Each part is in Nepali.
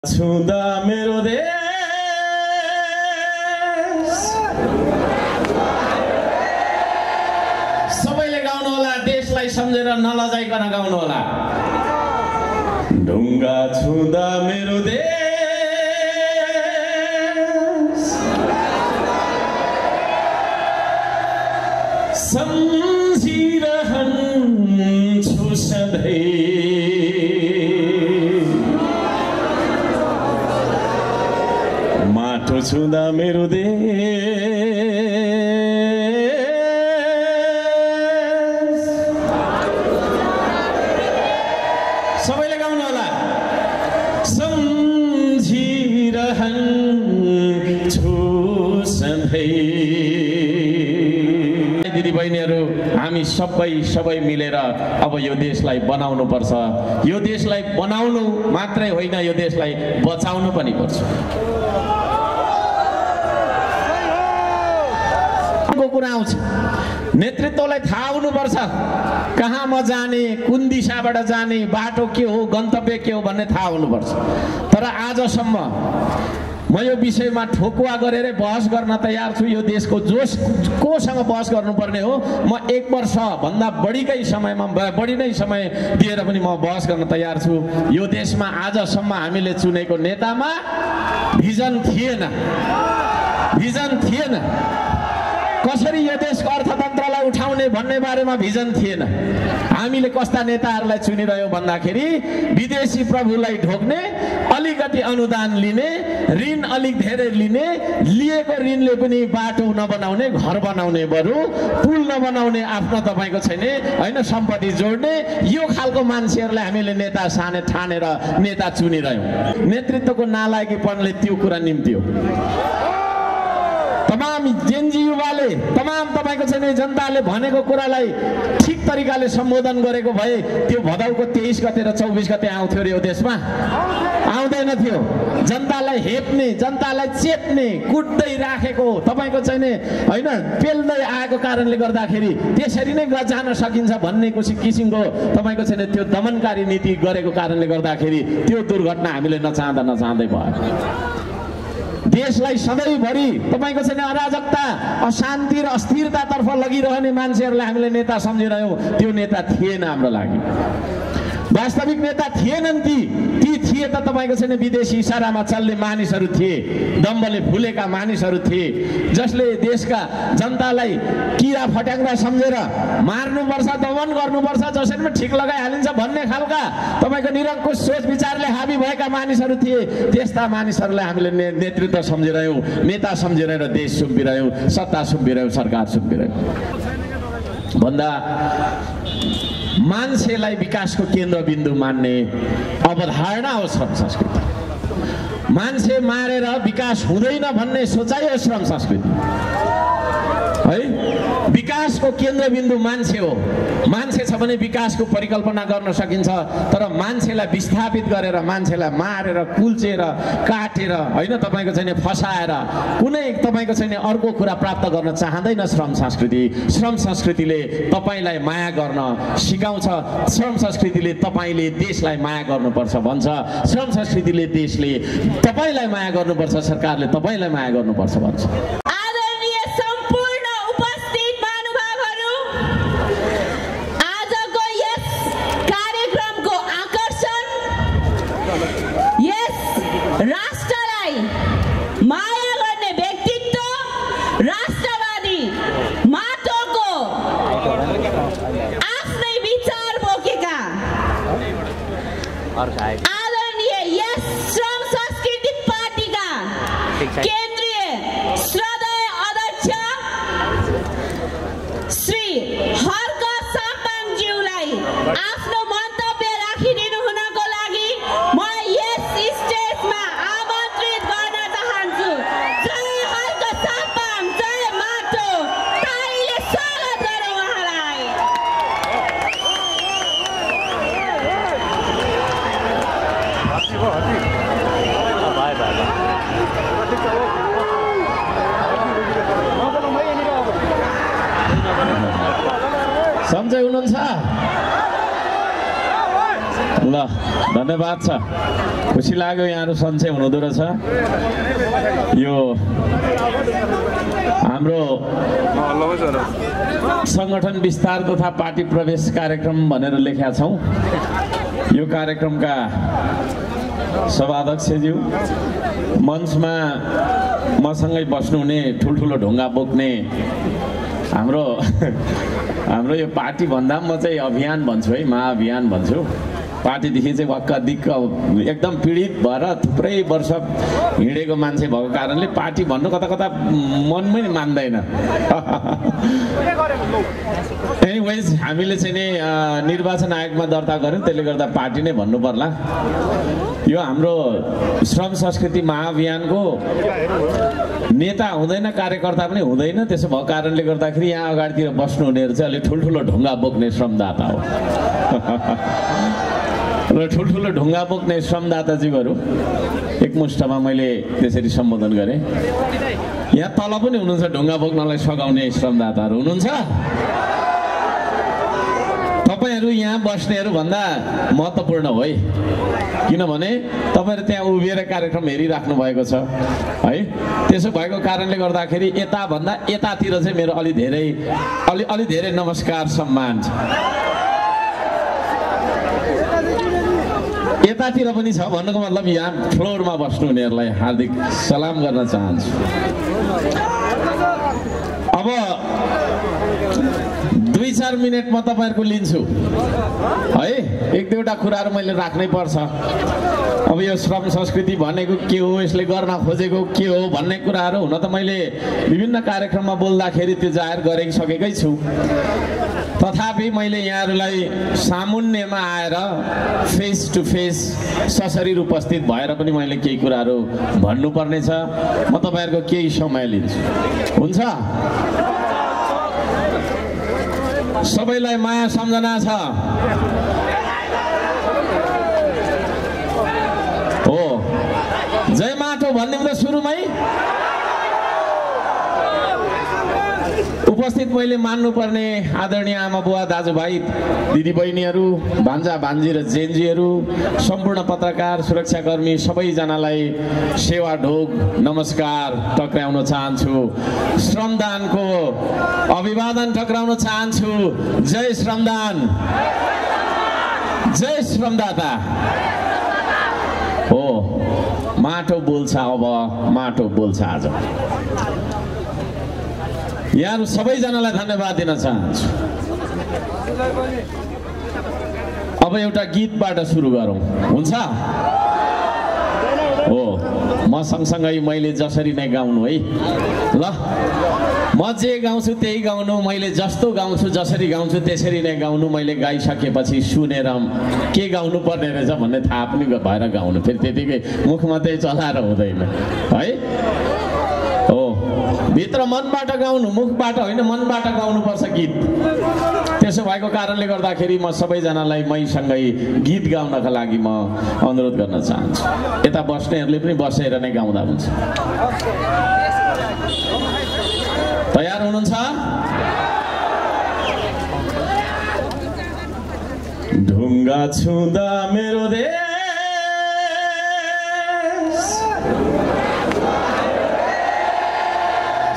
छुँदा मेरो देश सबैले गाउनु होला, देशलाई सम्झेर नलजाइकन गाउनु होला। ढुङ्गा छुँदा मेरो देश सम्झिरहन्छु सधैँ। माटो छुँदा मेरो देश सबैले गाउनु होला। सम्झिरहन्छु सधैँ। दिदी बहिनीहरू, हामी सबै मिलेर अब यो देशलाई बनाउनु पर्छ। यो देशलाई बनाउनु मात्रै होइन, यो देशलाई बचाउनु पनि पर्छ। कुरा आउँछ, नेतृत्वलाई थाहा हुनुपर्छ कहाँ म जाने, कुन दिशाबाट जाने, बाटो के हो, गन्तव्य के हो भन्ने थाहा हुनुपर्छ। तर आजसम्म म यो विषयमा ठोकुवा गरेर बहस गर्न तयार छु। यो देशको कोसँग बहस गर्नुपर्ने हो, म 1 वर्ष भन्दा बढी नै समय दिएर पनि म बहस गर्न तयार छु। यो देशमा आजसम्म हामीले चुनेको नेतामा भिजन थिएन। कसरी यो देशको अर्थतन्त्रलाई उठाउने भन्ने बारेमा भिजन थिएन। हामीले कस्ता नेताहरूलाई चुनिरह्यौँ भन्दाखेरि विदेशी प्रभुलाई ढोक्ने, अलिकति अनुदान लिने, ऋण अलिक धेरै लिने, लिएको ऋणले पनि बाटो नबनाउने, घर बनाउने, बरु पुल नबनाउने, आफ्नो तपाईँको छैन होइन सम्पत्ति जोड्ने, यो खालको मान्छेहरूलाई हामीले नेता ठानेर नेता चुनिरह्यौँ। नेतृत्वको नालायकीपनले त्यो कुरा निम्त्यो। तमाम जेनजी युवाले, तमाम तपाईँको छैन जनताले भनेको कुरालाई ठिक तरिकाले सम्बोधन गरेको भए त्यो भदौको 23 गते र 24 गते आउँथ्यो रे यो देशमा? आउँदैन थियो। जनतालाई हेप्ने, जनतालाई चेप्ने, कुट्दै राखेको तपाईँको छैन होइन, पेल्दै आएको कारणले गर्दाखेरि त्यसरी नै जान सकिन्छ भन्ने किसिमको तपाईँको छैन त्यो दमनकारी नीति गरेको कारणले गर्दाखेरि त्यो दुर्घटना हामीले नचाहँदै भयो। देशलाई सधैँभरि तपाईँको छैन अराजकता, अशान्ति र अस्थिरतातर्फ लगिरहने मान्छेहरूलाई हामीले नेता सम्झिरह्यौँ। त्यो नेता थिएन हाम्रो लागि, वास्तविक नेता थिएनन्। ती थिए त तपाईँको छैन विदेशी इसारामा चल्ने मानिसहरू थिए, दम्बले फुलेका मानिसहरू थिए, जसले देशका जनतालाई किरा फट्याङ्ग्रा सम्झेर मार्नुपर्छ, दमन गर्नुपर्छ, जसरी पनि ठिक लगाइहालिन्छ भन्ने खालका तपाईँको निरङ्कुश सोच विचारले हाबी भएका मानिसहरू थिए। त्यस्ता मानिसहरूलाई हामीले नेतृत्व सम्झिरह्यौँ, नेता सम्झिरहेर देश सुम्पिरह्यौँ, सत्ता सुम्पिरह्यौँ, सरकार सुम्पिरह्यौँ। भन्दा मान्छेलाई विकासको केन्द्रबिन्दु मान्ने अवधारणा हो श्रम संस्कृति। मान्छे मारेर विकास हुँदैन भन्ने सोचाइ हो श्रम संस्कृति है। विकासको केन्द्रबिन्दु मान्छे हो। मान्छे छ भने विकासको परिकल्पना गर्न सकिन्छ। तर मान्छेलाई विस्थापित गरेर, मान्छेलाई मारेर, कुल्चेर, काटेर होइन तपाईँको छैन फसाएर कुनै तपाईँको छैन अर्को कुरा प्राप्त गर्न चाहँदैन श्रम संस्कृति। श्रम संस्कृतिले तपाईँलाई माया गर्न सिकाउँछ। श्रम संस्कृतिले तपाईँले देशलाई माया गर्नुपर्छ भन्छ। श्रम संस्कृतिले देशले तपाईँलाई माया गर्नुपर्छ, सरकारले तपाईँलाई माया गर्नुपर्छ भन्छ। आदरणीय यस श्रम संस्कृति पार्टीका केन्द्रीय श्रद्धेय अध्यक्ष श्री हर्क साम्पाङज्यूलाई आफ्नो मन्तव्य राखिदिनु हुनको लागि म यस स्टेजमा आमन्त्रित गर्न चाहन्छु। जय हर्क साम्पाङ, जय माटो, तालीले स्वागत गरौँ उहाँलाई। सन्चै हुनुहुन्छ? ल धन्यवाद छ। खुसी लाग्यो यहाँहरू सन्चै हुनुहुँदो रहेछ। यो हाम्रो सङ्गठन विस्तार तथा पार्टी प्रवेश कार्यक्रम भनेर लेखेका छौँ। यो कार्यक्रमका सभाध्यक्षज्यू, मञ्चमा मसँगै बस्नुहुने ठुल्ठुलो ढुङ्गा बोक्ने हाम्रो यो पार्टी भन्दा म चाहिँ अभियान भन्छु है, महाअभियान भन्छु। पार्टीदेखि चाहिँ वक्क दिक्क एकदम पीडित भएर थुप्रै वर्ष हिँडेको मान्छे भएको कारणले पार्टी भन्नु कता कता मनमै मान्दैन। एनिवेज हामीले चाहिँ नि निर्वाचन आयोगमा दर्ता गऱ्यौँ, त्यसले गर्दा पार्टी नै भन्नु पर्ला। यो हाम्रो श्रम संस्कृति महाअभियानको नेता हुँदैन, कार्यकर्ता पनि हुँदैन। त्यसो भएको कारणले गर्दाखेरि यहाँ अगाडितिर बस्नुहुनेहरू चाहिँ अलिक ठुल्ठुलो ढुङ्गा बोक्ने श्रमदाता हो। र ठुल्ठुलो ढुङ्गा बोक्ने श्रमदाताज्यूहरू एकमुष्टमा मैले त्यसरी सम्बोधन गरेँ। यहाँ तल पनि हुनुहुन्छ ढुङ्गा बोक्नलाई सघाउने श्रमदाताहरू हुनुहुन्छ। तपाईँहरू यहाँ बस्नेहरू भन्दा महत्त्वपूर्ण हो है, किनभने तपाईँहरू त्यहाँ उभिएर कार्यक्रम हेरिराख्नु भएको छ है। त्यसो भएको कारणले गर्दाखेरि यताभन्दा यतातिर चाहिँ मेरो अलि धेरै नमस्कार सम्मान छ। यतातिर पनि छ भन्नुको मतलब यहाँ फ्लोरमा बस्नुहुनेहरूलाई हार्दिक सलाम गर्न चाहन्छु। अब 2-4 मिनट म तपाईँहरूको लिन्छु है। एक दुईवटा कुराहरू मैले राख्नै पर्छ। अब यो श्रम संस्कृति भनेको के हो, यसले गर्न खोजेको के हो भन्ने कुराहरू हुन त मैले विभिन्न कार्यक्रममा बोल्दाखेरि त्यो जाहेर गरिसकेकै छु। तथापि मैले यहाँहरूलाई सामुन्नेमा आएर फेस टु फेस सशरीर उपस्थित भएर पनि मैले केही कुराहरू भन्नुपर्ने छ। म तपाईँहरूको केही समय लिन्छु, हुन्छ? सबैलाई माया सम्झना छ हो। जय माटो भनिदिउँ त सुरुमै। उपस्थित मैले मान्नुपर्ने आदरणीय आमा बुवा दाजुभाइ दिदीबहिनीहरू, भान्जा भान्जी र जेन्जीहरू, सम्पूर्ण पत्रकार सुरक्षाकर्मी सबैजनालाई सेवा ढोग नमस्कार टक्राउन चाहन्छु। श्रमदानको अभिवादन टक्राउन चाहन्छु। जय श्रमदान, जय श्रमदाता हो। माटो बोल्छ, अब माटो बोल्छ। आज यहाँहरू सबैजनालाई धन्यवाद दिन चाहन्छु। अब एउटा गीतबाट सुरु गरौँ, हुन्छ? हो, म सँगसँगै मैले जसरी नै गाउनु है ल। म जे गाउँछु त्यही गाउनु, मैले जस्तो गाउँछु जसरी गाउँछु त्यसरी नै गाउनु। मैले गाइसकेपछि सुनेर के गाउनु पर्ने रहेछ भन्ने थाहा पनि भएर गाउनु। फेरि त्यतिकै मुखमा त्यही चलाएर हुँदैन है। हो, भित्र मनबाट गाउनु, मुखबाट होइन, मनबाट गाउनुपर्छ गीत। त्यसो भएको कारणले गर्दाखेरि म सबैजनालाई मैसँगै गीत गाउनका लागि म अनुरोध गर्न चाहन्छु। यता बस्नेहरूले पनि बसेर नै गाउँदा हुन्छ। तयार हुनुहुन्छ? ढुङ्गा छुँदा मेरो देश,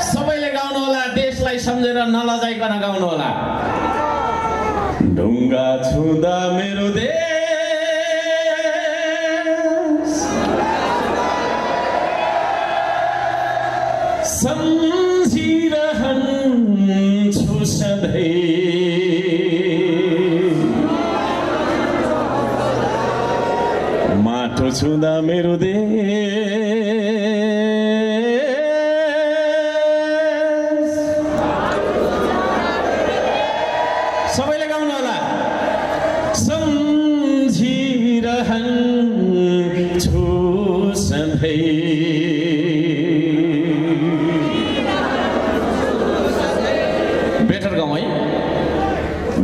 सबैले गाउनु होला। देशलाई सम्झेर नलजाइकन गाउनु होला। ढुङ्गा छुँदा मेरो देश, सम्झिरहन्छु सधैँ। माटो छुँदा मेरो देश, सबैले गाउनु होला। सम्झिरहन्छु सधैँ। बेटर गाउँ है।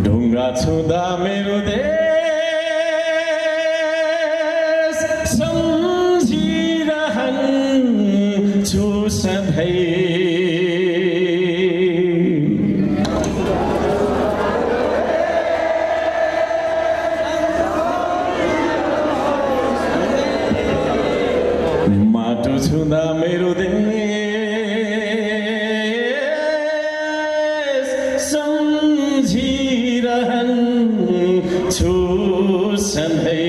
ढुङ्गा छुँदा मेरो देश, सम्झिरहन्छु सधैँ। माटो छुँदा मेरो देश सम्झिरहन्छु सधैँ।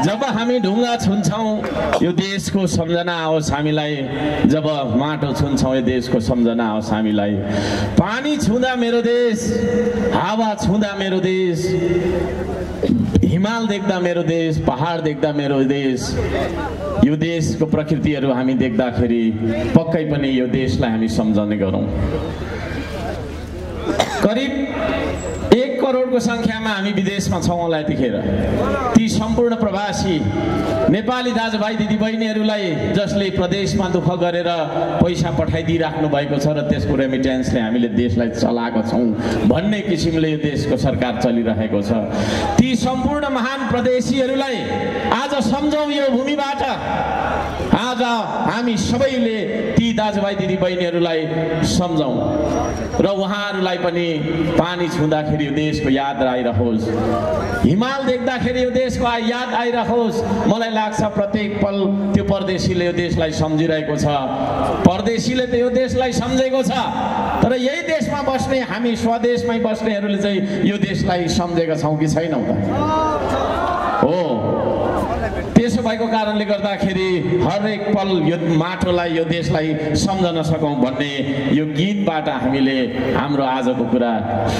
जब हामी ढुङ्गा छुन्छौँ यो देशको सम्झना आओस् हामीलाई, जब माटो छुन्छौँ यो देशको सम्झना आओस् हामीलाई। पानी छुँदा मेरो देश, हावा छुँदा मेरो देश, हिमाल देख्दा मेरो देश, पहाड देख्दा मेरो देश, यो देशको प्रकृतिहरू हामी देख्दाखेरि पक्कै पनि यो देशलाई हामी सम्झने गरौँ। करिब 1 करोडको संख्यामा हामी विदेशमा छौँ होला यतिखेर। ती सम्पूर्ण प्रवासी नेपाली दाजुभाइ दिदीबहिनीहरूलाई जसले प्रदेशमा दुःख गरेर पैसा पठाइदिइराख्नु भएको छ र त्यसको रेमिटेन्सले हामीले देशलाई चलाएको छौँ भन्ने किसिमले यो देशको सरकार चलिरहेको छ। ती सम्पूर्ण महान प्रदेशीहरूलाई आज सम्झौँ यो भूमिबाट। आज हामी सबैले ती दाजुभाइ दिदीबहिनीहरूलाई सम्झौँ र उहाँहरूलाई पनि पानी छुँदाखेरि यो देशको याद आइरहोस्, हिमाल देख्दाखेरि यो देशको याद आइरहोस्। मलाई लाग्छ प्रत्येक पल त्यो परदेशीले यो देशलाई सम्झिरहेको छ, परदेशीले त यो देशलाई सम्झेको छ, तर यही देशमा बस्ने हामी स्वदेशमै बस्नेहरूले चाहिँ यो देशलाई सम्झेका छौँ कि छैनौँ त? हो। त्यसो भएको कारणले गर्दाखेरि हरेक पल यो माटोलाई यो देशलाई सम्झन सकौँ भन्ने यो गीतबाट हामीले हाम्रो आजको कुरा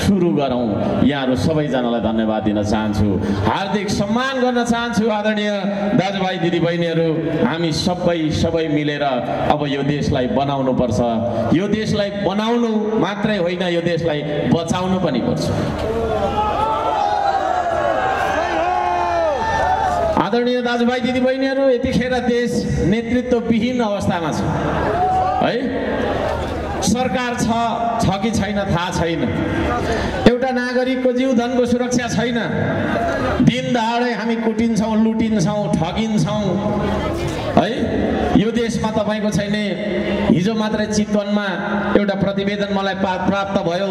सुरु गरौँ। यहाँहरू सबैजनालाई धन्यवाद दिन चाहन्छु, हार्दिक सम्मान गर्न चाहन्छु। आदरणीय दाजुभाइ दिदीबहिनीहरू, हामी सबै मिलेर अब यो देशलाई बनाउनु पर्छ। यो देशलाई बनाउनु मात्रै होइन, यो देशलाई बचाउनु पनि पर्छ। आदरणीय दाजुभाइ दिदीबहिनीहरू, यतिखेर देश नेतृत्वविहीन अवस्थामा छ है। सरकार छ कि छैन थाहा छैन। एउटा नागरिकको जीवधनको सुरक्षा छैन। दिन दहाडै हामी कुटिन्छौँ, लुटिन्छौँ, ठगिन्छौँ है। यो देशमा तपाईँको छैन। हिजो मात्रै चितवनमा एउटा प्रतिवेदन मलाई प्राप्त भयो।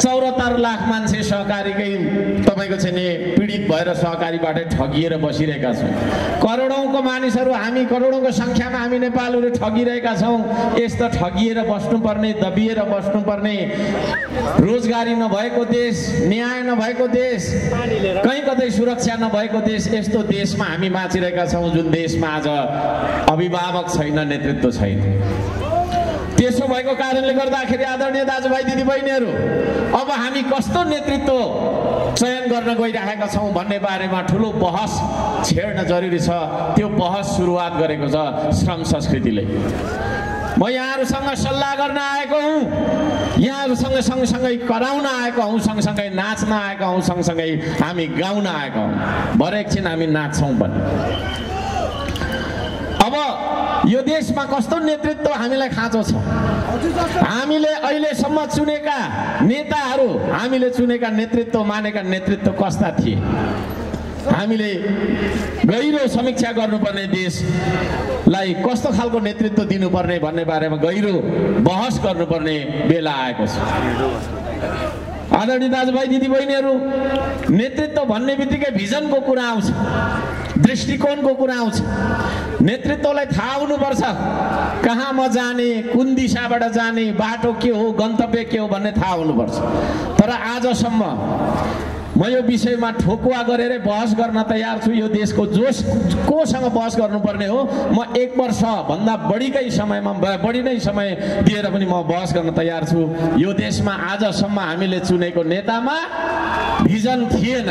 74 लाख मान्छे सहकारीकै तपाईँको छैन पीडित भएर सहकारीबाट ठगिएर बसिरहेका छौँ। करोडौँको मानिसहरू, हामी करोडौँको सङ्ख्यामा हामी नेपालहरू ठगिरहेका छौँ। यस्तो ठगिएर बस्नुपर्ने, दबिएर बस्नुपर्ने, रोजगारी नभएको देश, न्याय नभएको देश, कहीँ कतै सुरक्षा नभएको देश, यस्तो देशमा हामी बाँचिरहेका छौँ जुन देशमा आज अभिभावक छैन, नेतृत्व छैन। त्यसो भएको कारणले गर्दाखेरि आदरणीय दाजुभाइ दिदीबहिनीहरू, अब हामी कस्तो नेतृत्व चयन गर्न गइरहेका छौँ भन्ने बारेमा ठुलो बहस छेड्न जरुरी छ। त्यो बहस सुरुवात गरेको छ श्रम संस्कृतिले। म यहाँहरूसँग सल्लाह गर्न आएको हुँ, यहाँहरूसँग सँगसँगै कराउन आएको हौँ, सँगसँगै नाच्न आएको हौँ, सँगसँगै हामी गाउन आएको हौँ। भरे एकछिन हामी नाच्छौँ पनि। अब यो देशमा कस्तो नेतृत्व हामीलाई खाँचो छ। हामीले अहिलेसम्म चुनेका नेताहरू, हामीले चुनेका नेतृत्व मानेका नेतृत्व कस्ता थिए? हामीले गहिरो समीक्षा गर्नुपर्ने, देशलाई कस्तो खालको नेतृत्व दिनुपर्ने भन्ने बारेमा गहिरो बहस गर्नुपर्ने बेला आएको छ। आदरणीय दाजुभाइ दिदीबहिनीहरू, नेतृत्व भन्ने बित्तिकै भिजनको कुरा आउँछ, दृष्टिकोणको कुरा आउँछ। नेतृत्वलाई थाहा हुनुपर्छ कहाँ म जाने, कुन दिशाबाट जाने, बाटो के हो, गन्तव्य के हो भन्ने थाहा हुनुपर्छ। तर आजसम्म म यो विषयमा ठोकुवा गरेर बहस गर्न तयार छु। यो देशको कोसँग बहस गर्नुपर्ने हो, म 1 वर्षभन्दा बढी नै समय दिएर पनि म बहस गर्न तयार छु। यो देशमा आजसम्म हामीले चुनेको नेतामा भिजन थिएन।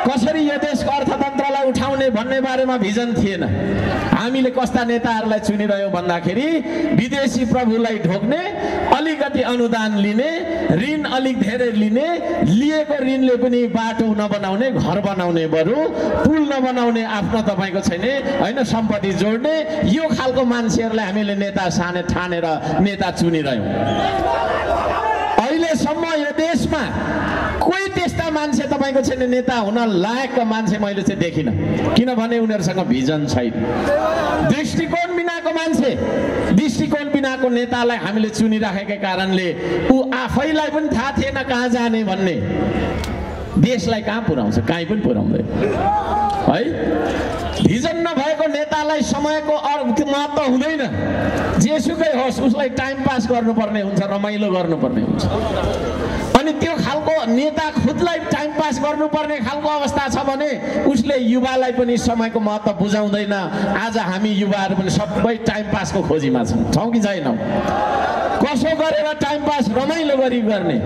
कसरी यो देशको अर्थतन्त्रलाई उठाउने भन्ने बारेमा भिजन थिएन। हामीले कस्ता नेताहरूलाई चुनिरह्यौँ भन्दाखेरि विदेशी प्रभुलाई ढोक्ने, अलिकति अनुदान लिने, ऋण अलिक धेरै लिने, लिएको ऋणले पनि बाटो नबनाउने, घर बनाउने, बरु पुल नबनाउने, आफ्नो तपाईँको छैन होइन सम्पत्ति जोड्ने, यो खालको मान्छेहरूलाई हामीले नेता ठानेर नेता चुनिरह्यौँ। अहिलेसम्म यो देशमा कोही त्यस्ता मान्छे तपाईँको छैन नेता हुन लायकका मान्छे मैले चाहिँ देखिनँ। किनभने उनीहरूसँग भिजन छैन। दृष्टिकोण बिनाको नेतालाई हामीले चुनिराखेका कारणले ऊ आफैलाई पनि थाहा थिएन कहाँ जाने भन्ने, देशलाई कहाँ पुर्याउँछ, कहीँ पनि पुर्याउँदैन है। भिजन नभएको नेतालाई समयको महत्त्व हुँदैन। जेसुकै होस् उसलाई टाइम पास गर्नुपर्ने हुन्छ, रमाइलो गर्नुपर्ने हुन्छ। अनि त्यो खालको नेता खुदलाई टाइम पास गर्नुपर्ने खालको अवस्था छ भने उसले युवालाई पनि समयको महत्त्व बुझाउँदैन। आज हामी युवाहरू पनि सबै टाइम पासको खोजीमा छौँ कि छैनौँ? कसो गरेर टाइम पास रमाइलो गरी गर्ने,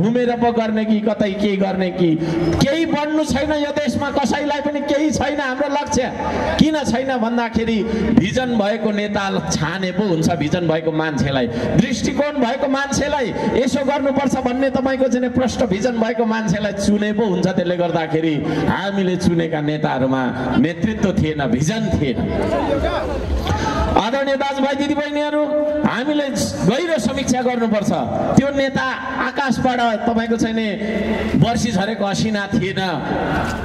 घुमेर पो गर्ने कि कतै के गर्ने कि केही बन्नु छैन यो देशमा, कसैलाई पनि केही छैन। हाम्रो लक्ष्य किन छैन भन्दाखेरि भिजन भएको नेता छाने पो हुन्छ। भिजन भएको मान्छेलाई, दृष्टिकोण भएको मान्छेलाई यसो गर्नुपर्छ भन्ने तपाईँको चाहिँ प्रष्ट भिजन भएको मान्छेलाई चुने पो हुन्छ। त्यसले गर्दाखेरि हामीले चुनेका नेताहरूमा नेतृत्व थिएन, भिजन थिएन। आदरणीय दाजुभाइ दिदीबहिनीहरू, हामीले गहिरो समीक्षा गर्नुपर्छ। त्यो नेता आकाशबाट तपाईँको छैन वर्षी झरेको असिना थिएन,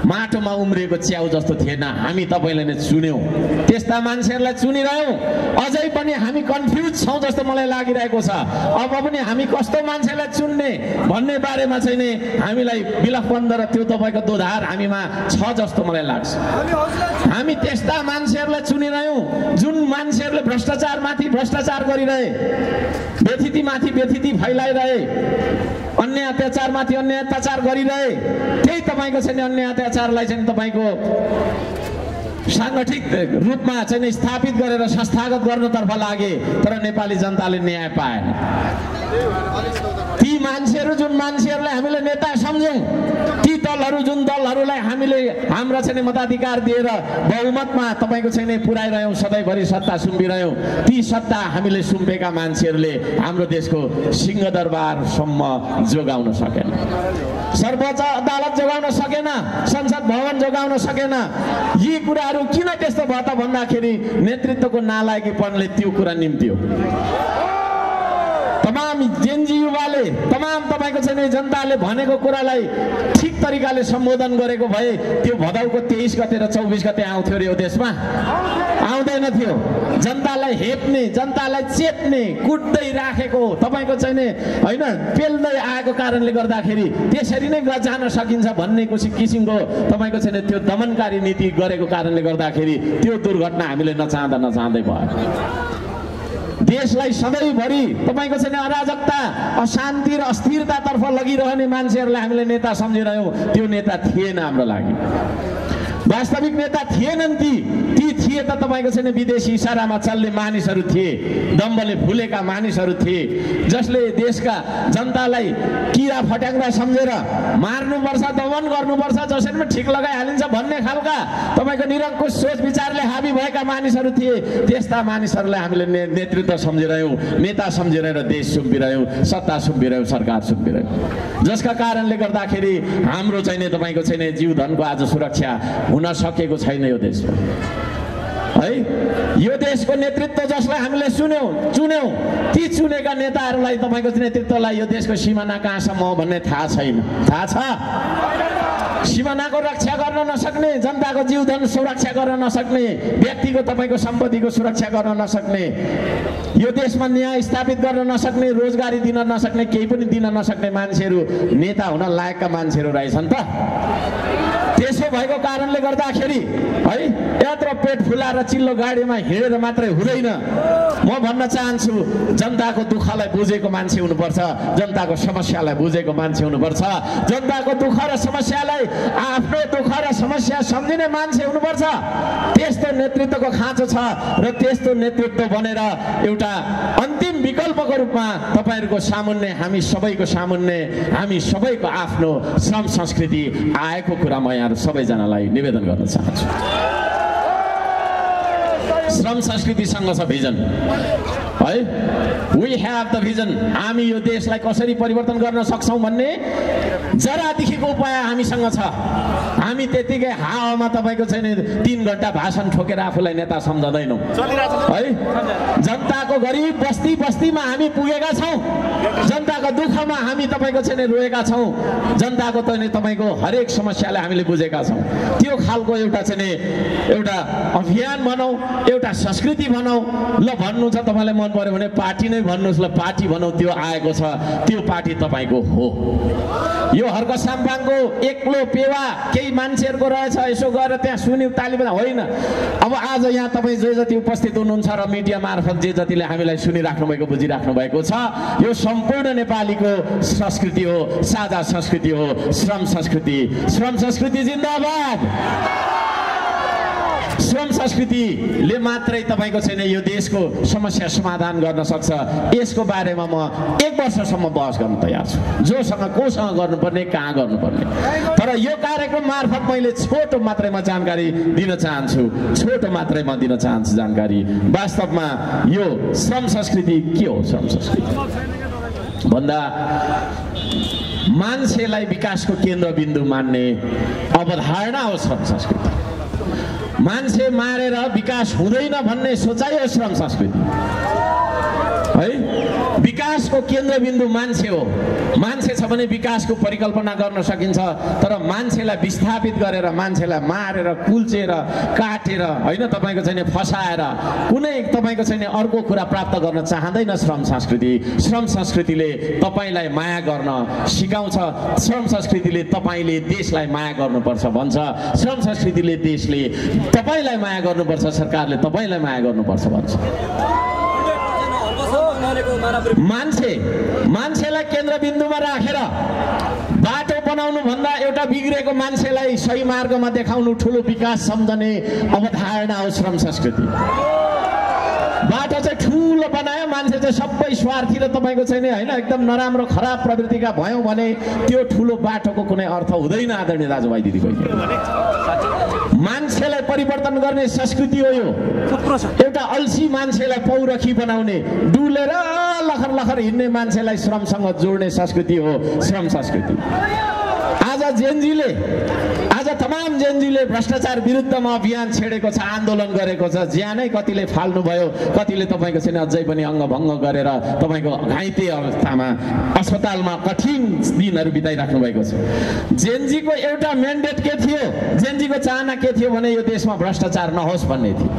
माटोमा उम्रिएको च्याउ जस्तो थिएन। हामी तपाईँलाई नै चुन्यौँ, त्यस्ता मान्छेहरूलाई चुनिरह्यौँ। अझै पनि हामी कन्फ्युज छौँ जस्तो मलाई लागिरहेको छ। अब पनि हामी कस्तो मान्छेलाई चुन्ने भन्ने बारेमा चाहिँ नि हामीलाई विलम्ब र त्यो तपाईँको दोधार हामीमा छ जस्तो मलाई लाग्छ। हामी त्यस्ता मान्छेहरूलाई चुनिरह्यौँ जुन मान्छेहरूले भ्रष्टाचारमाथि भ्रष्टाचार गरिरहे, व्यथितिमाथि व्यथिति फैलाइरहे, अन्य अत्याचारमाथि अन्य अत्याचार गरिरहे। त्यही तपाईँको चाहिँ अन्य अत्याचारलाई चाहिँ तपाईँको साङ्गठिक रूपमा चाहिँ स्थापित गरेर संस्थागत गर्नतर्फ लागे, तर नेपाली जनताले न्याय पाएन। ती मान्छेहरू जुन मान्छेहरूलाई हामीले नेता सम्झ्यौँ, ती दलहरू जुन दलहरूलाई हामीले हाम्रा चाहिँ मताधिकार दिएर बहुमतमा तपाईँको चाहिँ पुर्याइरह्यौँ, सधैँभरि सत्ता सुम्पिरह्यौँ, ती सत्ता हामीले सुम्पेका मान्छेहरूले हाम्रो देशको सिंहदरबारसम्म जोगाउन सकेन, सर्वोच्च अदालत जोगाउन सकेन, संसद भवन जोगाउन सकेन। यी कुराहरू किन त्यस्तो भयो त भन्दाखेरि नेतृत्वको नालायकीपनले त्यो कुरा निम्त्यो। तमाम जेनजी युवाले, तमाम तपाईँको चाहिँ जनताले भनेको कुरालाई ठिक तरिकाले सम्बोधन गरेको भए त्यो भदौको 23 गते र 24 गते आउँथ्यो रे यो देशमा? आउँदैन थियो। जनतालाई हेप्ने, जनतालाई चेप्ने, कुट्दै राखेको तपाईँको चाहिँ होइन पेल्दै आएको कारणले गर्दाखेरि त्यसरी नै जान सकिन्छ भन्ने किसिमको तपाईँको चाहिँ त्यो दमनकारी नीति गरेको कारणले गर्दाखेरि त्यो दुर्घटना हामीले नचाहँदै भयो। देशलाई सधैँभरि तपाईँको चाहिँ अराजकता, अशान्ति र अस्थिरतातर्फ लगिरहने मान्छेहरूलाई हामीले नेता सम्झिरह्यौँ। त्यो नेता थिएन हाम्रो लागि, वास्तविक नेता थिएनन्। ती थिए त तपाईँको छैन विदेशी इसारामा चल्ने मानिसहरू थिए, दम्बले फुलेका मानिसहरू थिए, जसले देशका जनतालाई किरा फट्याङ्ग्रा सम्झेर मार्नुपर्छ, दमन गर्नुपर्छ, जसरी पनि ठिक लगाइहालिन्छ भन्ने खालका तपाईँको निरङ्कुश सोच विचारले हाबी भएका मानिसहरू थिए। त्यस्ता मानिसहरूलाई हामीले नेतृत्व सम्झिरह्यौँ, नेता सम्झिरहेर देश सुम्पिरह्यौँ, सत्ता सुम्पिरह्यौँ, सरकार सुम्पिरह्यौँ, जसका कारणले गर्दाखेरि हाम्रो चाहिँ तपाईँको छैन जीव धनको आज सुरक्षा हुन सकेको छैन यो देशमा है। यो देशको नेतृत्व जसलाई हामीले चुन्यौं ती चुनेका नेताहरूलाई तपाईको नेतृत्वलाई यो देशको सिमाना कहाँसम्म हो भन्ने थाहा छैन। थाहा छ? सिमानाको रक्षा गर्न नसक्ने, जनताको जीवधन सुरक्षा गर्न नसक्ने, व्यक्तिको तपाईको सम्पत्तिको सुरक्षा गर्न नसक्ने, यो देशमा न्याय स्थापित गर्न नसक्ने, रोजगारी दिन नसक्ने, केही पनि दिन नसक्ने मान्छेहरू नेता हुन लायकका मान्छेहरू रहेछन् त। त्यसो भएको कारणले गर्दाखेरि है यत्रो पेट फुलाएर चिल्लो गाडीमा हिँडेर मात्रै हुँदैन। म भन्न चाहन्छु जनताको दुःखलाई बुझेको मान्छे हुनुपर्छ, जनताको समस्यालाई बुझेको मान्छे हुनुपर्छ, जनताको दुःख र समस्यालाई आफ्नो दुःख र समस्या सम्झिने मान्छे हुनुपर्छ। त्यस्तो नेतृत्वको खाँचो छ र त्यस्तो नेतृत्व बनेर एउटा अन्तिम विकल्पको रूपमा तपाईहरुको सामुन्ने, हामी सबैको सामुन्ने, हामी सबैको आफ्नो श्रम संस्कृति आएको कुरा म यहाँ सबैजनालाई निवेदन गर्न चाहन्छु। श्रम संस्कृतिसँग छ भिजन है। We have the vision. हामी यो देशलाई कसरी परिवर्तन गर्न सक्छौं भन्ने जरादेखिको उपाय हामीसँग छ। हामी त्यतिकै हावामा तपाईको छैन 3 घण्टा भाषण ठोकेर आफूलाई नेता सम्झदैनौं है। जनताको गरिब बस्ती बस्तीमा हामी पुगेका छौं, जनताको दुःखमा हामी तपाईको छैन रोएका छौं, जनताको तपाईको हरेक समस्यालाई हामीले बुझेका छौं। त्यो खालको एउटा छैन एउटा अभियान बनाऊ, एउटा संस्कृति बनाऊ। ल भन्नु छ तपाईलाई मन पर्यो भने पार्टी नै भन्नुस्, ल पार्टी बनाऊ, त्यो आएको छ, त्यो पार्टी तपाईको हो। यो हर्क साम्पाङको एक्लो पेवा केही मान्छेहरुको रहेछ, यसो गएर त्यहाँ सुन्यौ ताली बजा होइन। अब आज यहाँ तपाई जे जति उपस्थित हुनुहुन्छ र मिडिया मार्फत जे जतिले हामीलाई सुनिराख्नु भएको बुझिराख्नु भएको छ, यो सम्पूर्ण नेपालीको संस्कृति हो, साझा संस्कृति हो, श्रम संस्कृति। श्रम संस्कृति जिन्दाबाद। श्रम संस्कृतिले मात्रै तपाईको छैन यो देशको समस्या समाधान गर्न सक्छ। यसको बारेमा म 1 वर्षसम्म बहस गर्न तयार छु, जोसँग कोसँग गर्नुपर्ने, कहाँ गर्नुपर्ने। तर यो कार्यक्रम मार्फत मैले छोटो मात्रमा जानकारी दिन चाहन्छु, छोटो मात्रमा दिन चाहन्छु जानकारी। वास्तवमा यो श्रम संस्कृति के हो? श्रम संस्कृति भन्दा मान्छेलाई विकासको केन्द्रबिन्दु मान्ने अवधारणा हो श्रम संस्कृति। मान्छे मारेर विकास हुँदैन भन्ने सोचाइ हो श्रम संस्कृति है। विकासको केन्द्रबिन्दु मान्छे हो। मान्छे छ भने विकासको परिकल्पना गर्न सकिन्छ। तर मान्छेलाई विस्थापित गरेर, मान्छेलाई मारेर, कुल्चेर, काटेर होइन तपाईको छैन फसाएर कुनै तपाईको छैन अर्को कुरा प्राप्त गर्न चाहँदैन श्रम संस्कृति। श्रम संस्कृतिले तपाईलाई माया गर्न सिकाउँछ। श्रम संस्कृतिले तपाईले देशलाई माया गर्नुपर्छ भन्छ। श्रम संस्कृतिले देशले तपाईलाई माया गर्नुपर्छ, सरकारले तपाईलाई माया गर्नुपर्छ भन्छ। मान्छेलाई केन्द्रबिन्दुमा राखेर बाटो बनाउनु भन्दा एउटा बिग्रेको मान्छेलाई सही मार्गमा देखाउनु ठुलो विकास सम्झने अवधारणा हो श्रम संस्कृति। बाटो चाहिँ ठुलो बनायो, मान्छे चाहिँ सबै स्वार्थी र तपाईको छैन होइन एकदम नराम्रो खराब प्रवृत्तिका भयौँ भने त्यो ठुलो बाटोको कुनै अर्थ हुँदैन। आदरणीय दाजुभाइ दिदीबहिनी, मान्छेलाई परिवर्तन गर्ने संस्कृति हो यो। एउटा अल्छी मान्छेलाई पौरखी बनाउने, डुलेर लखर लखर हिँड्ने मान्छेलाई श्रमसँग जोड्ने संस्कृति हो श्रम संस्कृति। आज तमाम जेनजीले भ्रष्टाचार विरुद्धमा अभियान छेडेको छ, आन्दोलन गरेको छ। ज्यानै कतिले फाल्नु भयो, कतिले तपाईको छैन अझै पनि अङ्गभङ्ग गरेर तपाईको घाइते अवस्थामा अस्पतालमा कठिन दिनहरू बिताइराख्नु भएको छ। जेनजीको एउटा म्यान्डेट के थियो? जेनजीको चाहना के थियो भने यो देशमा भ्रष्टाचार नहोस् भन्ने थियो।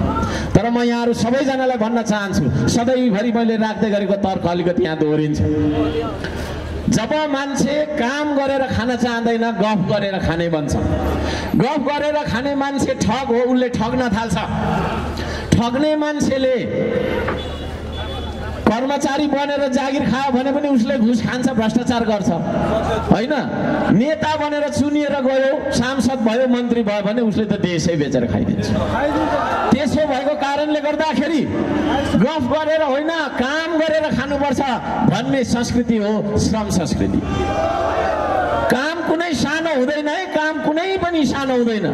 तर म यहाँहरू सबैजनालाई भन्न चाहन्छु, सधैँभरि मैले राख्दै गरेको तर्क अलिकति यहाँ दोहोरिन्छ। जब मान्छे काम गरेर खान चाहँदैन, गफ गरेर खाने बन्छ। गफ गरेर खाने मान्छे ठग हो, उसले ठग्न थाल्छ। ठग्ने मान्छेले कर्मचारी बनेर जागिर खायो भने पनि उसले घुस खान्छ, भ्रष्टाचार गर्छ होइन। नेता बनेर चुनिएर गयो, सांसद भयो, मन्त्री भयो भने उसले त देशै बेचेर खाइदिन्छ। त्यसो भएको कारणले गर्दाखेरि गफ गरेर होइन, काम गरेर खानुपर्छ भन्ने संस्कृति हो श्रम संस्कृति। काम कुनै सानो हुँदैन है, काम कुनै पनि सानो हुँदैन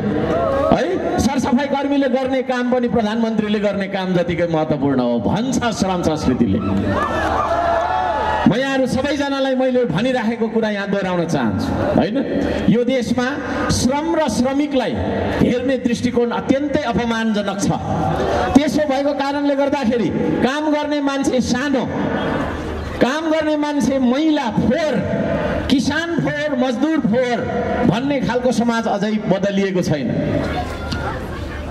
है। सरसफाई कर्मीले गर्ने काम पनि प्रधानमन्त्रीले गर्ने काम जतिकै महत्त्वपूर्ण हो भन्छ श्रम संस्कृतिले। म यहाँहरू सबैजनालाई मैले भनिराखेको कुरा यहाँ दोहोऱ्याउन चाहन्छु होइन। यो देशमा श्रम र श्रमिकलाई हेर्ने दृष्टिकोण अत्यन्तै अपमानजनक छ। त्यसो भएको कारणले गर्दाखेरि काम गर्ने मान्छे सानो, काम गर्ने मान्छे महिला फोहोर, किसान फोहोर, मजदुर फोहोर भन्ने खालको समाज अझै बदलिएको छैन।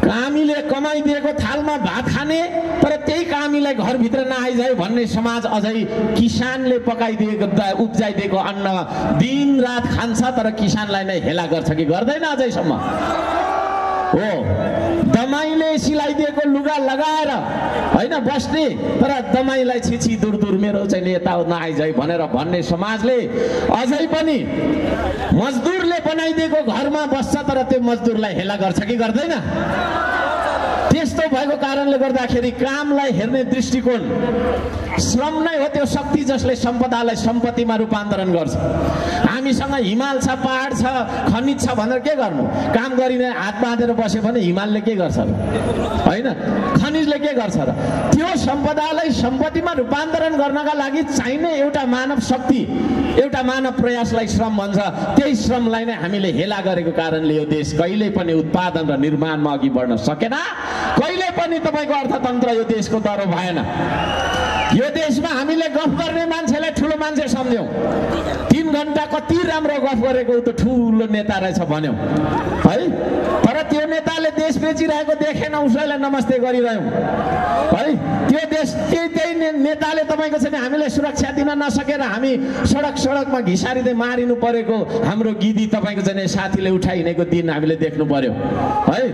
कामीले कमाइदिएको थालमा भात खाने तर त्यही कामीलाई घरभित्र नआइजाए भन्ने समाज अझै किसानले पकाइदिएको उब्जाइदिएको अन्न दिनरात खान्छ तर किसानलाई नै हेला गर्छ कि गर्दैन अझैसम्म हो। दमाईले सिलाइदिएको लुगा लगाएर होइन बस्ने तर दमाईलाई छिछि दूर दूर मेरो चाहिँ यता नआइजाए भनेर भन्ने समाजले अझै पनि मजदुरले बनाइदिएको घरमा बस्छ तर त्यो मजदुरलाई हेला गर्छ कि गर्दैन। त्यस्तो भएको कारणले गर्दाखेरि कामलाई हेर्ने दृष्टिकोण श्रम नै हो त्यो शक्ति जसले सम्पदालाई सम्पत्तिमा रूपान्तरण गर्छ। हामीसँग हिमाल छ, पहाड छ, खनिज छ भनेर के गर्नु? काम गरिने हात बाँधेर बस्यो भने हिमालले के गर्छ र होइन, खनिजले के गर्छ र? त्यो सम्पदालाई सम्पत्तिमा रूपान्तरण गर्नका लागि चाहिने एउटा मानव शक्ति, एउटा मानव प्रयासलाई श्रम भन्छ। त्यही श्रमलाई नै हामीले हेला गरेको कारणले यो देश कहिल्यै पनि उत्पादन र निर्माणमा अघि बढ्न सकेन। कहिले पनि तपाईको अर्थतन्त्र यो देशको दह्रो भएन। यो देशमा हामीले गफ गर्ने मान्छेलाई ठुलो मान्छे सम्झ्यौं। 3 घण्टा कति राम्रो गफ गरेको त ठुलो नेता रहेछ भन्यौं है। तर त्यो नेताले देश बेचिरहेको देखेन, उसैलाई नमस्ते गरिरह्यौं है। त्यो देश त्यही नेताले तपाईको चाहिँ हामीले सुरक्षा दिन नसकेर हामी सडकमा घिसारिँदै मारिनु परेको हाम्रो गिदी तपाईको चाहिँ साथीले उठाइहिनेको दिन हामीले देख्नु पर्यो है।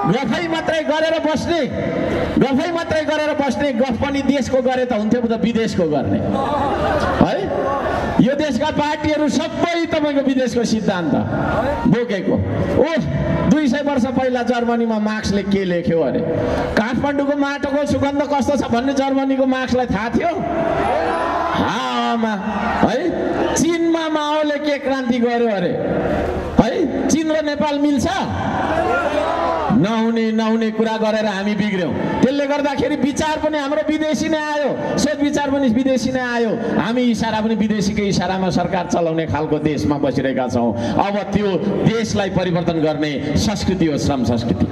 गफै मात्रै गरेर बस्ने, गफै मात्रै गरेर बस्ने, गफ पनि देशको गरे त हुन्थ्यो त विदेशको गर्ने है। यो देशका पार्टीहरू सबै तपाईको विदेशको सिद्धान्त बोकेको। 200 वर्ष पहिला जर्मनीमा मार्क्सले के लेख्यो अरे? काठमाडौँको माटोको सुगन्ध कस्तो छ भन्ने जर्मनीको मार्क्सलाई थाहा थियो? हावामा है। चीनमा माओले के क्रान्ति गर्यो अरे है? चीन र नेपाल मिल्छ? नहुने कुरा गरेर हामी बिग्र्यौं। त्यसले गर्दाखेरि विचार पनि हाम्रो विदेशी नै आयो, सोच विचार पनि विदेशी नै आयो। हामी इशारा पनि विदेशीकै इशारामा सरकार चलाउने खालको देशमा बसिरहेका छौं। अब त्यो देशलाई परिवर्तन गर्ने संस्कृति हो श्रम संस्कृति।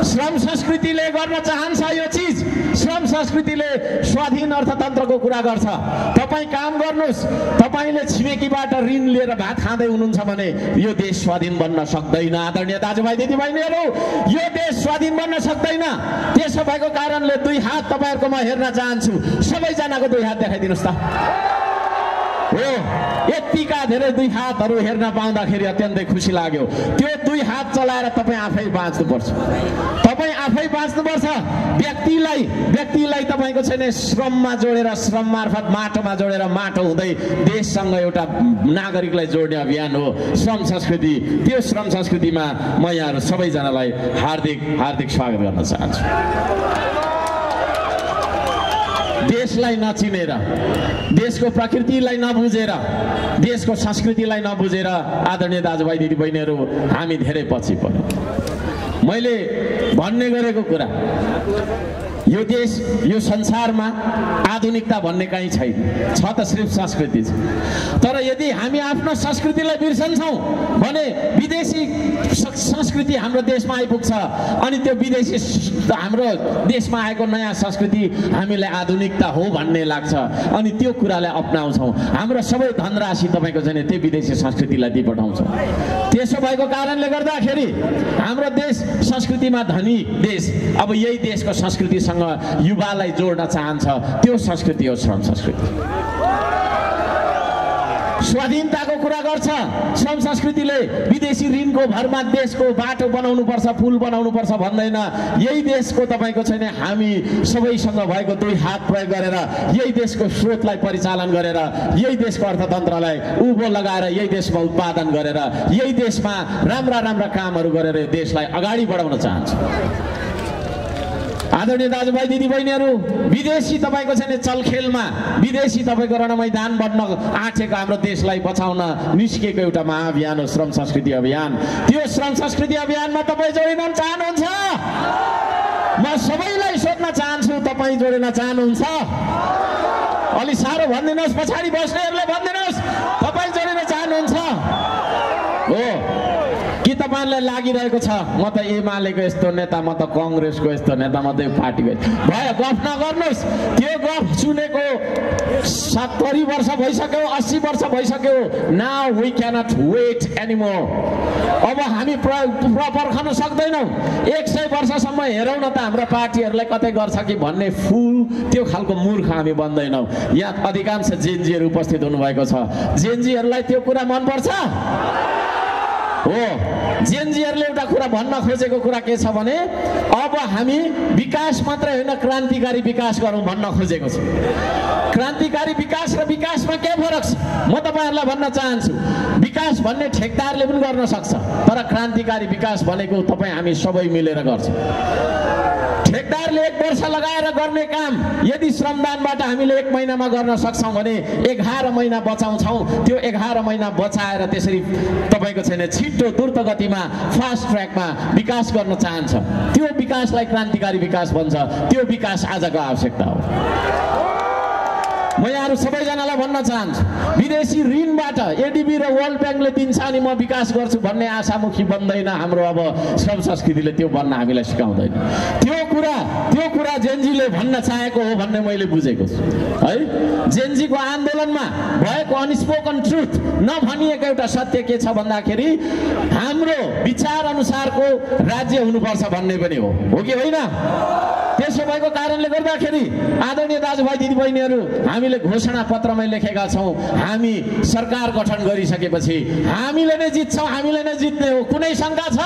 श्रम संस्कृतिले गर्न चाहन्छ यो चीज। श्रम संस्कृतिले स्वाधीन अर्थतन्त्रको कुरा गर्छ। तपाई काम गर्नुस्, तपाईले छिमेकीबाट ऋण लिएर भात खाँदै हुनुहुन्छ भने यो देश स्वाधीन बन्न सक्दैन। आदरणीय दाजुभाइ दिदीबहिनीहरू, यो देश स्वाधीन बन्न सक्दैन। त्यसो भएको कारणले 2 हात तपाईहरुको म हेर्न चाहन्छु। सबैजनाको 2 हात देखाइदिनुस् त। हो, यतिका धेरै 2 हातहरू हेर्न पाउँदाखेरि अत्यन्तै खुसी लाग्यो। त्यो 2 हात चलाएर तपाईँ आफै बाँच्नुपर्छ। तपाईँ आफै बाँच्नुपर्छ। व्यक्तिलाई तपाईँको छैन श्रममा जोडेर, श्रम मार्फत माटोमा जोडेर, माटो हुँदै देशसँग एउटा नागरिकलाई जोड्ने अभियान हो श्रम संस्कृति। त्यो श्रम संस्कृतिमा म यहाँहरू सबैजनालाई हार्दिक स्वागत गर्न चाहन्छु। देशलाई नचिनेर, देशको प्रकृतिलाई नबुझेर, देशको संस्कृतिलाई नबुझेर आदरणीय दाजुभाइ दिदीबहिनीहरू हामी धेरै पछि पर्यौं। मैले भन्ने गरेको कुरा, यो देश, यो संसारमा आधुनिकता भन्ने कहीँ छैन, छ त सिर्फ संस्कृति छ। तर यदि हामी आफ्नो संस्कृतिलाई बिर्सन्छौँ भने विदेशी संस्कृति हाम्रो देशमा आइपुग्छ अनि त्यो विदेशी हाम्रो देशमा आएको नयाँ संस्कृति हामीलाई आधुनिकता हो भन्ने लाग्छ अनि त्यो कुरालाई अपनाउँछौँ। हाम्रो सबै धनराशि तपाईँको चाहिँ त्यो विदेशी संस्कृतिलाई दिइपठाउँछौँ। त्यसो भएको कारणले गर्दाखेरि हाम्रो देश संस्कृतिमा धनी देश। अब यही देशको संस्कृतिसँग युवालाई जोड्न चाहन्छ, त्यो संस्कृति हो श्रम संस्कृति। स्वाधीनताको कुरा गर्छ श्रम संस्कृतिले। विदेशी ऋणको भरमा देशको बाटो बनाउनु पर्छ, पुल बनाउनु पर्छ भन्दैन। यही देशको तपाईको छैन हामी सबैसँग भएको 2 हात प्रयोग गरेर यही देशको स्रोतलाई परिचालन गरेर, यही देशको अर्थतन्त्रलाई उभो लगाएर, यही देशमा उत्पादन गरेर, यही देशमा राम्रा कामहरू गरेर देशलाई अगाडि बढाउन चाहन्छ। आदरणीय दाजुभाइ दिदीबहिनीहरू, विदेशी तपाईँको छैन चलखेलमा, विदेशी तपाईँको रणमैदान बन्न आँटेको हाम्रो देशलाई बचाउन निस्किएको एउटा महाअभियान हो श्रम संस्कृति अभियान। त्यो श्रम संस्कृति अभियानमा तपाईँ जोडिन चाहनुहुन्छ? म सबैलाई सोध्न चाहन्छु, तपाईँ जोडिन चाहनुहुन्छ? अलि साह्रो भनिदिनुहोस्, पछाडि बस्नेहरूले भनिदिनुहोस् तपाईँ जोडिन चाहनुहुन्छ हो कि तपाईँलाई लागिरहेको छ म त एमालेको यस्तो नेता, म त कङ्ग्रेसको यस्तो नेता, म त यो पार्टीको भयो। गफ नगर्नुहोस्, त्यो गफ सुनेको 70 वर्ष भइसक्यो, 80 वर्ष भइसक्यो। Now we cannot wait anymore. अब हामी पर्खन सक्दैनौँ। 100 वर्षसम्म हेरौँ न त हाम्रो पार्टीहरूलाई कतै गर्छ कि भन्ने फुल त्यो खालको मूर्ख हामी बन्दैनौँ। यहाँ अधिकांश जेनजीहरू उपस्थित हुनुभएको छ। जेनजीहरूलाई त्यो कुरा मनपर्छ हो। जेनजीहरूले एउटा कुरा भन्न खोजेको कुरा के छ भने अब हामी विकास मात्रै होइन क्रान्तिकारी विकास गरौँ भन्न खोजेको छ। क्रान्तिकारी विकास र विकासमा के फरक छ म तपाईँहरूलाई भन्न चाहन्छु। विकास भन्ने ठेकदारले पनि गर्न सक्छ, तर क्रान्तिकारी विकास भनेको तपाईँ हामी सबै मिलेर गर्छौँ। ठेकदारले 1 वर्ष लगाएर गर्ने काम यदि श्रमदानबाट हामीले 1 महिनामा गर्न सक्छौँ भने 11 महिना बचाउँछौँ। त्यो 11 महिना बचाएर त्यसरी तपाईँको छैन छिटो द्रुत गतिमा फास्ट ट्र्याकमा विकास गर्न चाहन्छ। त्यो विकासलाई क्रान्तिकारी विकास भन्छ। त्यो विकास आजको आवश्यकता हो। म यहाँहरू सबैजनालाई भन्न चाहन्छु, विदेशी ऋणबाट एडिबी र वर्ल्ड ब्याङ्कले दिन्छ अनि म विकास गर्छु भन्ने आशामुखी बन्दैन। हाम्रो अब श्रम संस्कृतिले त्यो बन्न हामीलाई सिकाउँदैन। त्यो कुरा जेनजीले भन्न चाहेको हो भन्ने मैले बुझेको छु है। जेनजीको आन्दोलनमा भएको अनस्पोकन ट्रुथ नभनिएको एउटा सत्य के छ भन्दाखेरि हाम्रो विचार अनुसारको राज्य हुनुपर्छ भन्ने पनि हो कि होइन? त्यसो भएको कारणले गर्दाखेरि आदरणीय दाजुभाइ दिदीबहिनीहरू, हामीले घोषणा पत्रमा लेखेका छौँ हामी सरकार गठन गरिसकेपछि हामीले नै जित्छौँ, हामीले नै जित्ने हो। कुनै शङ्का छ?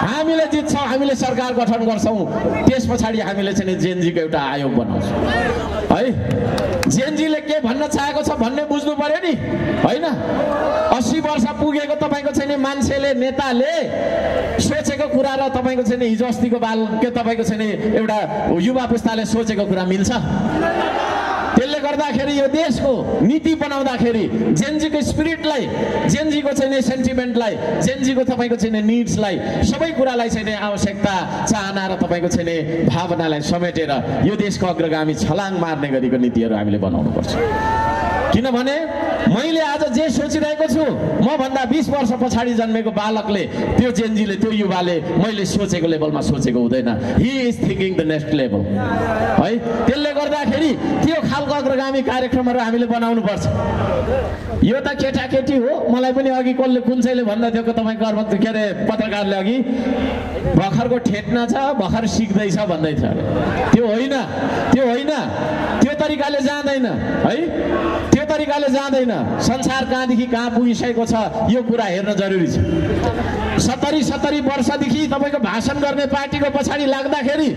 हामीले जित्छौँ, हामीले सरकार गठन गर्छौँ। त्यस पछाडि हामीले चाहिँ जेनजीको एउटा आयोग बनाउँछौँ है। जेनजीले के भन्न चाहेको छ भन्ने बुझ्नु पर्यो नि होइन? 80 वर्ष पुगेको तपाईँको चाहिँ मान्छेले, नेताले सोचेको कुरा र तपाईँको चाहिँ हिजो अस्तिको बाल के तपाईँको चाहिँ एउटा युवा पुस्ताले सोचेको कुरा मिल्छ? त्यसले गर्दाखेरि यो देशको नीति बनाउँदाखेरि जेनजीको स्पिरिटलाई, जेनजीको चाहिँ सेन्टिमेन्टलाई, जेनजीको तपाईँको चाहिँ निड्सलाई, सबै कुरालाई चाहिँ आवश्यकता, चाहना र तपाईँको चाहिँ भावनालाई समेटेर यो देशको अग्रगामी छलाङ मार्ने गरीको नीतिहरू हामीले बनाउनुपर्छ। किनभने मैले आज जे सोचिरहेको छु म भन्दा 20 वर्ष पछाडि जन्मेको बालकले, त्यो जेनजीले, त्यो युवाले मैले सोचेको लेभलमा सोचेको हुँदैन। He is thinking the next level है। त्यसले गर्दाखेरि त्यो खालको अग्रगामी कार्यक्रमहरू हामीले बनाउनु पर्छ। यो त केटाकेटी हो। मलाई पनि अघि कुन चाहिँले भन्दा थियो तपाईँको के अरे पत्रकारले अघि भर्खरको ठेट्ना छ, भर्खर सिक्दैछ भन्दै थियो। त्यो होइन, त्यो होइन, त्यो तरिकाले जाँदैन है। त्यो तरिकाले जाँदैन। संसार कहाँदेखि कहाँ पुगिसकेको छ यो कुरा हेर्न जरुरी छ। 70 वर्षदेखि तपाईँको भाषण गर्ने पार्टीको पछाडि लाग्दाखेरि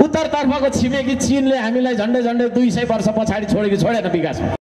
उत्तरतर्फको छिमेकी चीनले हामीलाई झन्डै 200 वर्ष पछाडि छोडेन विकासमा।